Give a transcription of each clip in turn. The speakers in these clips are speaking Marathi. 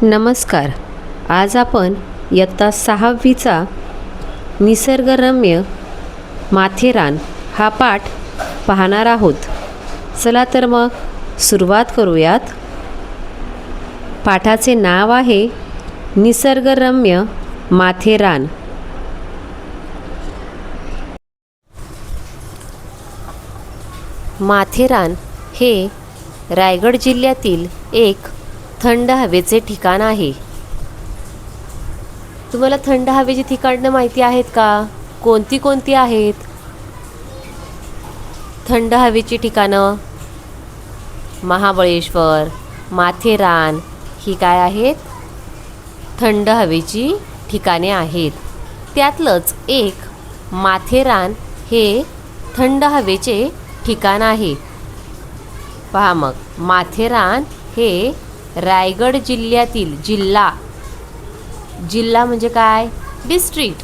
नमस्कार. आज आपण इयत्ता 6वीचा निसर्गरम्य माथेरान हा पाठ पाहणार आहोत. चला तर मग सुरुवात करूयात. पाठाचे नाव आहे निसर्गरम्य माथेरान. माथेरान हे रायगड जिल्ह्यातील एक थंड हवेचे ठिकाण आहे. तुम्हाला थंड हवेची ठिकाणं माहिती आहेत का? कोणती कोणती आहेत थंड हवेची ठिकाणं? महाबळेश्वर, माथेरान ही काय आहेत? थंड हवेची ठिकाणे आहेत. त्यातलंच एक माथेरान हे थंड हवेचे ठिकाण आहे. पहा मग, माथेरान हे रायगड जिल्ह्यातील जिल्हा म्हणजे काय? डिस्ट्रिक्ट.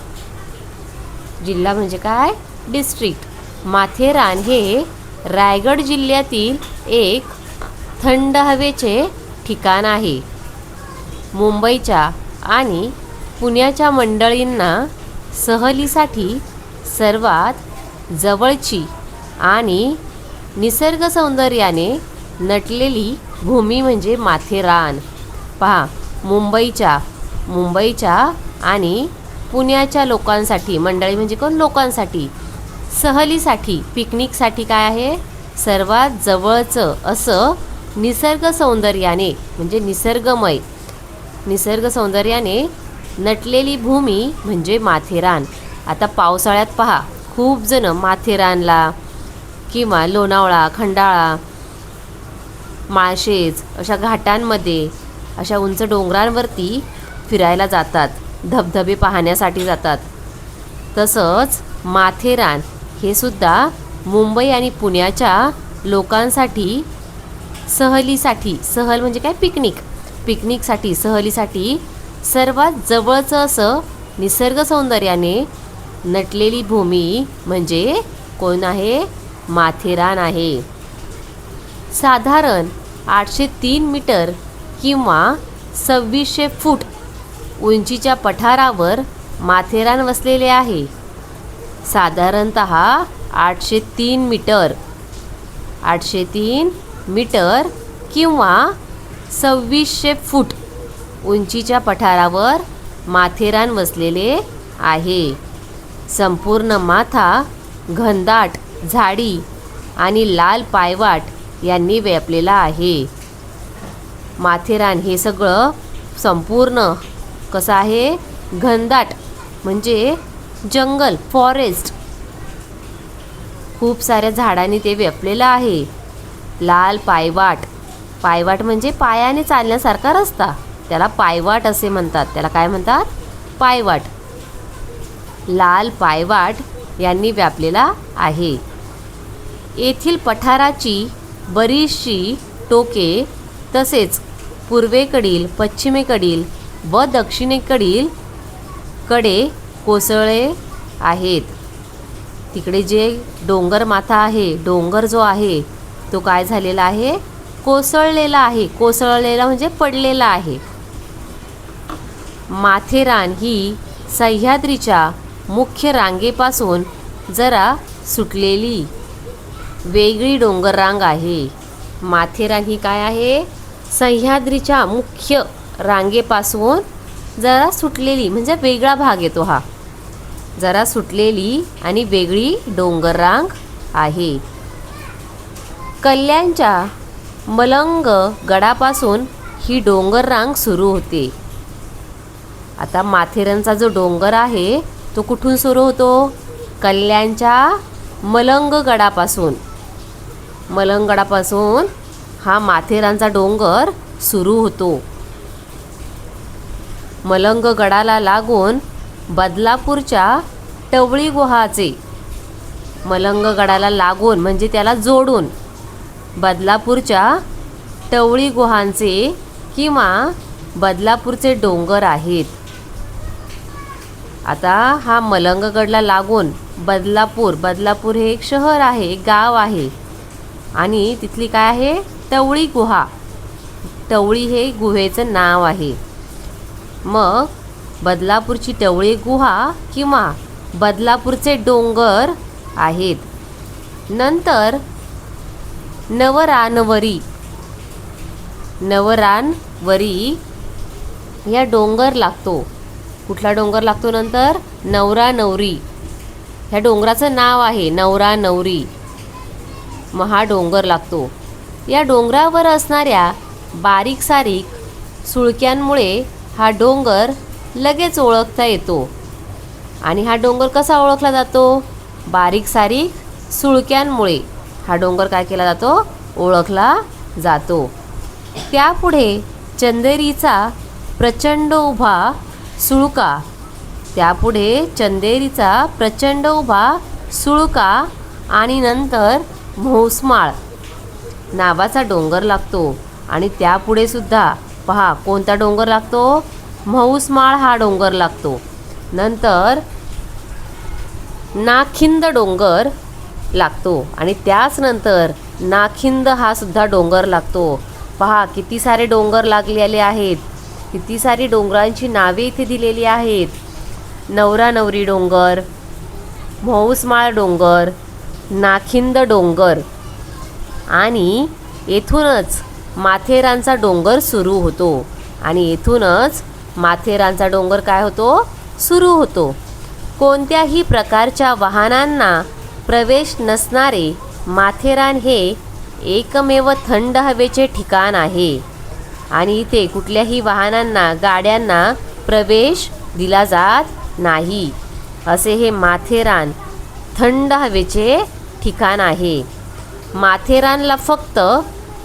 जिल्हा म्हणजे काय? डिस्ट्रिक्ट. माथेरान हे रायगड जिल्ह्यातील एक थंड हवेचे ठिकाण आहे. मुंबईच्या आणि पुण्याच्या मंडळींना सहलीसाठी सर्वात जवळची आणि निसर्ग सौंदर्याने नटलेली भूमी म्हणजे माथेरान. पहा, मुंबईच्या आणि पुण्याच्या लोकांसाठी, मंडळी म्हणजे कोण? लोकांसाठी, सहलीसाठी, पिकनिकसाठी काय आहे? सर्वात जवळचं असं निसर्ग सौंदर्याने म्हणजे निसर्ग सौंदर्याने नटलेली भूमी म्हणजे माथेरान. आता पावसाळ्यात पहा, खूप जण माथेरानला किंवा लोणावळा, खंडाळा, माळशेज अशा घाटांमध्ये, अशा उंच डोंगरांवरती फिरायला जातात, धबधबे पाहण्यासाठी जातात. तसंच माथेरान हे सुद्धा मुंबई आणि पुण्याच्या लोकांसाठी सहलीसाठी, सहल म्हणजे काय? पिकनिकसाठी, सहलीसाठी सर्वात जवळचं असं निसर्ग सौंदर्याने नटलेली भूमी म्हणजे कोण आहे? माथेरान आहे. साधारण 803 मीटर किंवा 2600 फूट उंचीच्या पठारावर माथेरान वसलेले आहे. साधारणतः 803 मीटर किंवा 2600 फूट उंचीच्या पठारावर माथेरान वसलेले आहे. संपूर्ण माथा घनदाट झाडी आणि लाल पायवाट यांनी व्यापलेला आहे. माथेरान हे सगळं संपूर्ण कसं आहे? घनदाट म्हणजे जंगल, फॉरेस्ट, खूप साऱ्या झाडांनी ते व्यापलेलं आहे. लाल पायवाट म्हणजे पायाने चालण्यासारखा रस्ता, त्याला पायवाट असे म्हणतात. त्याला काय म्हणतात? पायवाट. लाल पायवाट यांनी व्यापलेला आहे. येथील पठाराची बरीचशी टोके तसेच पूर्वेकडील, पश्चिमेकडील व दक्षिणेकडील कडे कोसळले आहेत. तिकडे जे डोंगर माथा आहे, डोंगर जो आहे तो काय झालेला आहे? कोसळलेला आहे. कोसळलेला म्हणजे पडलेला आहे. माथेरान ही सह्याद्रीच्या मुख्य रांगेपासून जरा सुटलेली वेगळी डोंगर रांग आहे. माथेरान ही काय आहे? सह्याद्रीच्या मुख्य रांगेपासून जरा सुटलेली म्हणजे वेगळा भाग येतो हा. जरा सुटलेली आणि वेगळी डोंगर रांग आहे. कल्याणच्या मलंग गडापासून ही डोंगर रांग सुरू होते. आता माथेरानचा जो डोंगर आहे तो कुठून सुरू होतो? कल्याणच्या मलंग गडापासून हा माथेरानचा डोंगर सुरू होतो. मलंग गडाला लागून बदलापूरच्या टवळी गुहाचे, मलंग गडाला लागून म्हणजे त्याला जोडून बदलापूरच्या टवळी गुहांचे किंवा बदलापूरचे डोंगर आहेत. आता हा मलंगगडला लागून बदलापूर हे एक शहर आहे, एक गाव आहे आणि तिथली काय आहे? टवळी गुहा. टवळी हे गुहेचं नाव आहे. मग बदलापूरची टवळी गुहा किंवा बदलापूरचे डोंगर आहेत. नंतर नवरानवरी या डोंगर लागतो. कुठला डोंगर लागतो नंतर? नवरानवरी. ह्या डोंगराचं नाव आहे नवरानवरी. मग हा डोंगर लागतो. या डोंगरावर असणाऱ्या बारीक सारीक सुळक्यांमुळे हा डोंगर लगेच ओळखता येतो. आणि हा डोंगर कसा ओळखला जातो? बारीक सारीक सुळक्यांमुळे हा डोंगर काय केला जातो? ओळखला जातो. त्यापुढे चंदेरीचा प्रचंड उभा सुळका आणि नंतर म्होसमाळ नावाचा डोंगर लागतो. आणि त्यापुढे सुद्धा पहा कोणता डोंगर लागतो? म्होसमाळ हा डोंगर लागतो. नंतर नाखिंद डोंगर लागतो आणि त्याच नंतर नाखिंद हा सुद्धा डोंगर लागतो. पहा किती सारे डोंगर लागलेले आहेत. किती सारी डोंगरांची नावे इथे दिलेली आहेत. नवरानवरी डोंगर, म्होसमाळ डोंगर, नाखिंद डोंगर आणि येथूनच माथेरानचा डोंगर सुरू होतो. आणि येथूनच माथेरानचा डोंगर काय होतो? सुरू होतो. कोणत्याही प्रकारच्या वाहनांना प्रवेश नसणारे माथेरान हे एकमेव थंड हवेचे ठिकाण आहे. आणि इथे कुठल्याही वाहनांना, गाड्यांना प्रवेश दिला जात नाही. असे हे माथेरान थंड हवेचे ठिकाण आहे. माथेरानला फक्त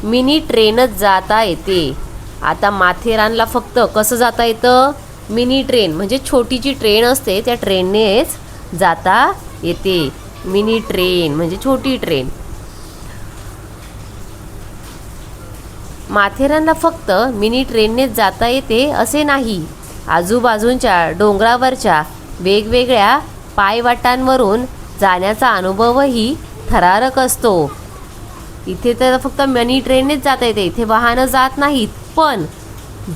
मिनी ट्रेनच जाता येते. आता माथेरानला फक्त कसं जाता येतं? मिनी ट्रेन म्हणजे छोटीची ट्रेन असते, त्या ट्रेननेच जाता येते. मिनी ट्रेन म्हणजे छोटी ट्रेन. माथेरानला फक्त मिनी ट्रेननेच जाता येते असे नाही. आजूबाजूंच्या डोंगरावरच्या वेगवेगळ्या पायवाटांवरून जाण्याचा अनुभवही थरारक असतो. इथे तर फक्त मिनी ट्रेननेच जाता येते, इथे वाहनं जात नाहीत. पण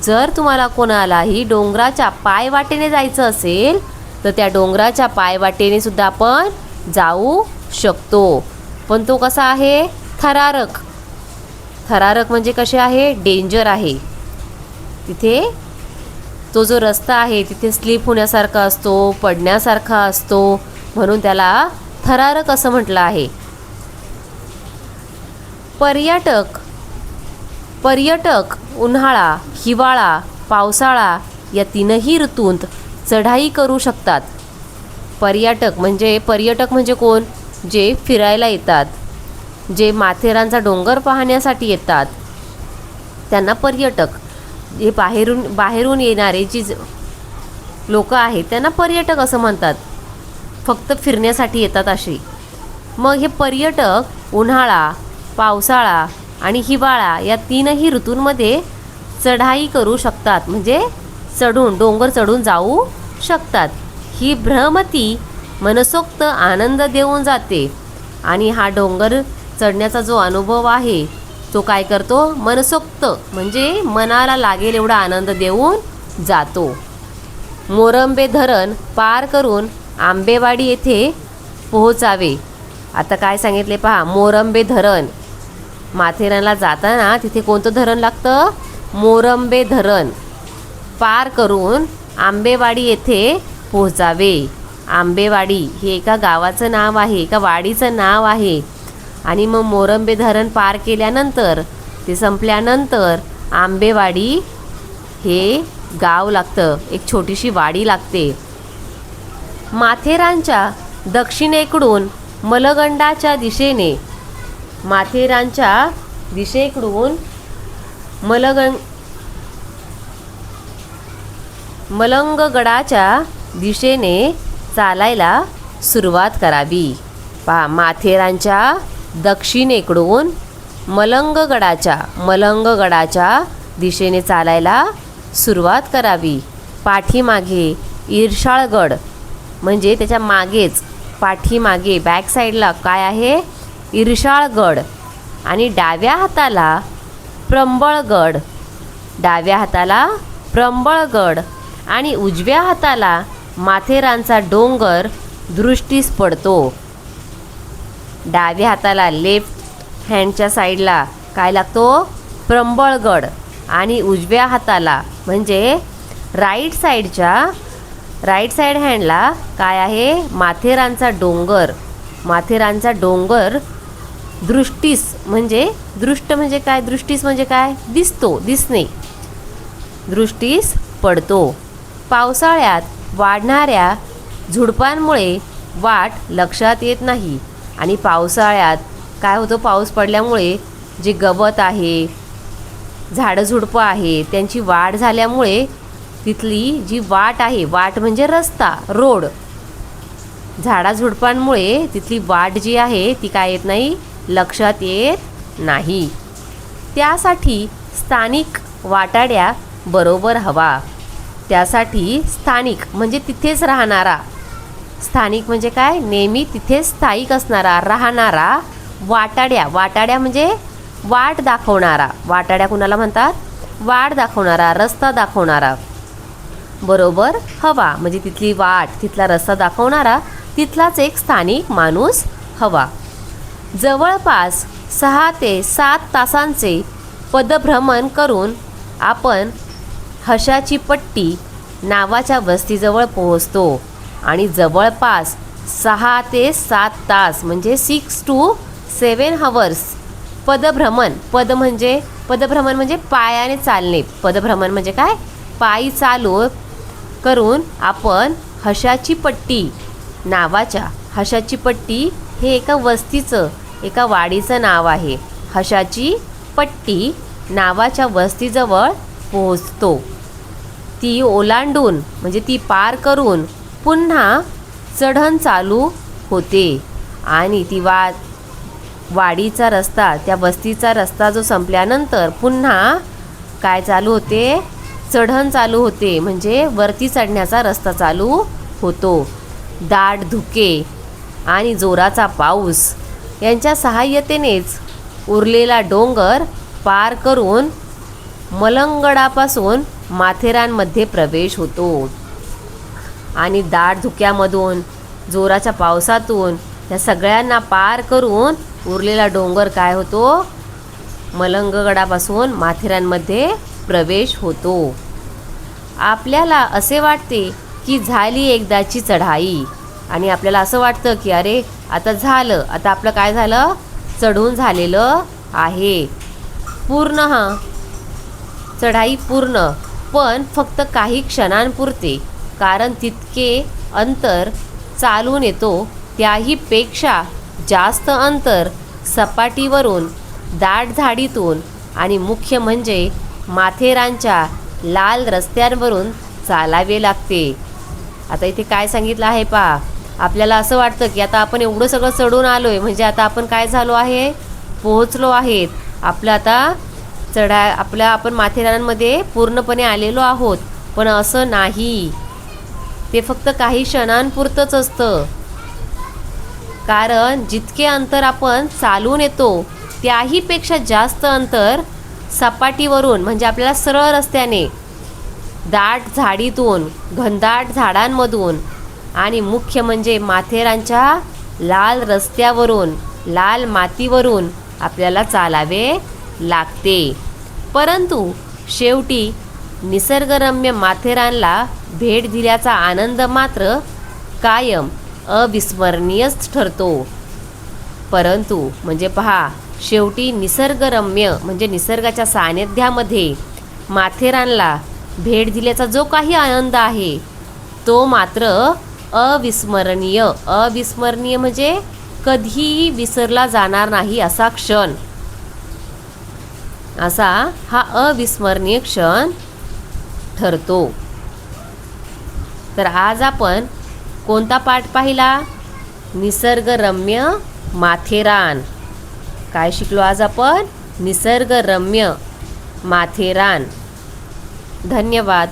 जर तुम्हाला कोणालाही डोंगराच्या पायवाटेने जायचं असेल तर त्या डोंगराच्या पायवाटेने सुद्धा आपण जाऊ शकतो. पण तो कसा आहे? थरारक. थरारक म्हणजे कसे आहे? डेंजर आहे. तिथे तो जो रस्ता आहे तिथे स्लिप होण्यासारखा असतो, पडण्यासारखा असतो, म्हणून त्याला थरारक असं म्हटलं आहे. पर्यटक उन्हाळा, हिवाळा, पावसाळा या तीनही ऋतूंत चढाई करू शकतात. पर्यटक म्हणजे कोण? जे फिरायला येतात, जे माथेरानचा डोंगर पाहण्यासाठी येतात त्यांना पर्यटक. जे बाहेरून येणारे जी लोक आहेत त्यांना पर्यटक असं म्हणतात. फक्त फिरण्यासाठी येतात असे. मग हे पर्यटक उन्हाळा, पावसाळा आणि हिवाळा या तीनही ऋतूंमध्ये चढाई करू शकतात. म्हणजे डोंगर चढून जाऊ शकतात. ही भ्रमती मनसोक्त आनंद देऊन जाते. आणि हा डोंगर चढण्याचा जो अनुभव आहे तो काय करतो? मनसोक्त म्हणजे मनाला लागेल एवढा आनंद देऊन जातो. मोरंबे धरण पार करून आंबेवाडी येथे पोहोचावे. आता काय सांगितले पहा, मोरंबे धरण. माथेरानला जाताना तिथे कोणतं धरण लागतं? मोरंबे धरण पार करून आंबेवाडी येथे पोहोचावे. आंबेवाडी हे एका गावाचं नाव आहे, एका वाडीचं नाव आहे. आणि मग मोरंबे धरण पार केल्यानंतर, ते संपल्यानंतर आंबेवाडी हे गाव लागतं, एक छोटीशी वाडी लागते. माथेरानच्या दक्षिणेकडून मलगंडाच्या दिशेने, माथेरानच्या दिशेकडून मलंगगडाच्या दिशेने चालायला सुरुवात करावी. पहा, माथेरानच्या दक्षिणेकडून मलंगगडाच्या दिशेने चालायला सुरुवात करावी. पाठीमागे इरशाळगड म्हणजे त्याच्या मागेच पाठीमागे बॅक साईडला काय आहे? इरशाळगड. आणि डाव्या हाताला प्रंबळगड डाव्या हाताला प्रंबळगड आणि उजव्या हाताला माथेरानचा डोंगर दृष्टीस पडतो. डाव्या हाताला लेफ्ट हँडच्या साईडला काय लागतो? प्रंबळगड. आणि उजव्या हाताला म्हणजे राईट साईड हँडला काय आहे? माथेरानचा डोंगर. माथेरानचा डोंगर दृष्टीस म्हणजे दृष्ट म्हणजे काय? दृष्टीस म्हणजे काय? दिसतो, दिसणे. दृष्टीस पडतो. पावसाळ्यात वाढणाऱ्या झुडपांमुळे वाट लक्षात येत नाही. आणि पावसाळ्यात काय होतं? पाऊस पडल्यामुळे जे गवत आहे, झाडं झुडपं आहे, त्यांची वाढ झाल्यामुळे तिथली जी वाट आहे, वाट म्हणजे रस्ता, रोड, झाडाझुडपांमुळे तिथली वाट जी आहे ती काय येत नाही? लक्षात येत नाही. त्यासाठी स्थानिक वाटाड्या बरोबर हवा. त्यासाठी स्थानिक म्हणजे तिथेच राहणारा, स्थानिक म्हणजे काय? नेहमी तिथेच स्थायिक असणारा, राहणारा. वाटाड्या, वाटाड्या म्हणजे वाट दाखवणारा. वाटाड्या कुणाला म्हणतात? वाट दाखवणारा, रस्ता दाखवणारा. बरोबर हवा म्हणजे तिथली वाट, तिथला रस्ता दाखवणारा, तिथलाच एक स्थानिक माणूस हवा. जवळपास 6 ते 7 तासांचे पदभ्रमण करून आपण हशाची पट्टी नावाच्या वस्तीजवळ पोहोचतो. आणि जवळपास 6 ते 7 तास म्हणजे 6 to 7 hours पदभ्रमण. पदभ्रमण म्हणजे पायाने चालणे. पदभ्रमण म्हणजे काय? पायी चालू करून आपण हशाची पट्टी नावाच्या, हशाची पट्टी हे एका वस्तीचं, एका वाडीचं नाव आहे. हशाची पट्टी नावाच्या वस्तीजवळ पोहोचतो. ती ओलांडून म्हणजे ती पार करून पुन्हा चढण चालू होते. आणि ती वाडीचा रस्ता, त्या वस्तीचा रस्ता जो संपल्यानंतर पुन्हा काय चालू होते? चढण चालू होते म्हणजे वरती चढण्याचा रस्ता चालू होतो. दाट धुके आणि जोराचा पाऊस यांच्या सहाय्यतेनेच उरलेला डोंगर पार करून मलंगडापासून माथेरानमध्ये प्रवेश होतो. आणि दाट धुक्यामधून, जोराच्या पावसातून या सगळ्यांना पार करून उरलेला डोंगर काय होतो? मलंगगडापासून माथेरानमध्ये प्रवेश होतो. आपल्याला असे वाटते की झाली एकदाची चढाई. आणि आपल्याला असं वाटतं की अरे आता झालं, आता आपलं काय झालं? चढून झालेलं आहे. पूर्ण चढाई पूर्ण, पण फक्त काही क्षणांपुरते. कारण तितके अंतर चालून येतो त्याही पेक्षा जास्त अंतर सपाटीवरून, दाट झाडीतून आणि मुख्य म्हणजे माथेरानच्या लाल रस्त्यांवरून चालावे लागते. आता इथे काय सांगितलं आहे पहा. आपल्याला असं वाटतं की आता आपण एवढं सगळं चढून आलो आहे म्हणजे आता आपण काय झालो आहे? पोहोचलो आहेत. आपलं आता आपण माथेरानमध्ये पूर्णपणे आलेलो आहोत. पण असं नाही, ते फक्त काही क्षणांपुरतंच असतं. कारण जितके अंतर आपण चालून येतो त्याहीपेक्षा जास्त अंतर सपाटीवरून म्हणजे आपल्याला सरळ रस्त्याने, दाट झाडीतून, घनदाट झाडांमधून आणि मुख्य म्हणजे माथेरानच्या लाल रस्त्यावरून, लाल मातीवरून आपल्याला चालावे लागते. परंतु शेवटी निसर्गरम्य माथेरानला भेट दिल्याचा आनंद मात्र कायम अविस्मरणीयच ठरतो. परंतु म्हणजे पहा, शेवटी निसर्गरम्य म्हणजे निसर्गाच्या सानिध्यामध्ये माथेरानला भेट दिल्याचा जो काही आनंद आहे तो मात्र अविस्मरणीय. अविस्मरणीय म्हणजे कधीही विसरला जाणार नाही असा क्षण. असा हा अविस्मरणीय क्षण ठरतो. तर आज आपण कोणता पाठ पाहिला? निसर्गरम्य माथेरान. काय शिकलो आज आपण? निसर्गरम्य माथेरान. धन्यवाद.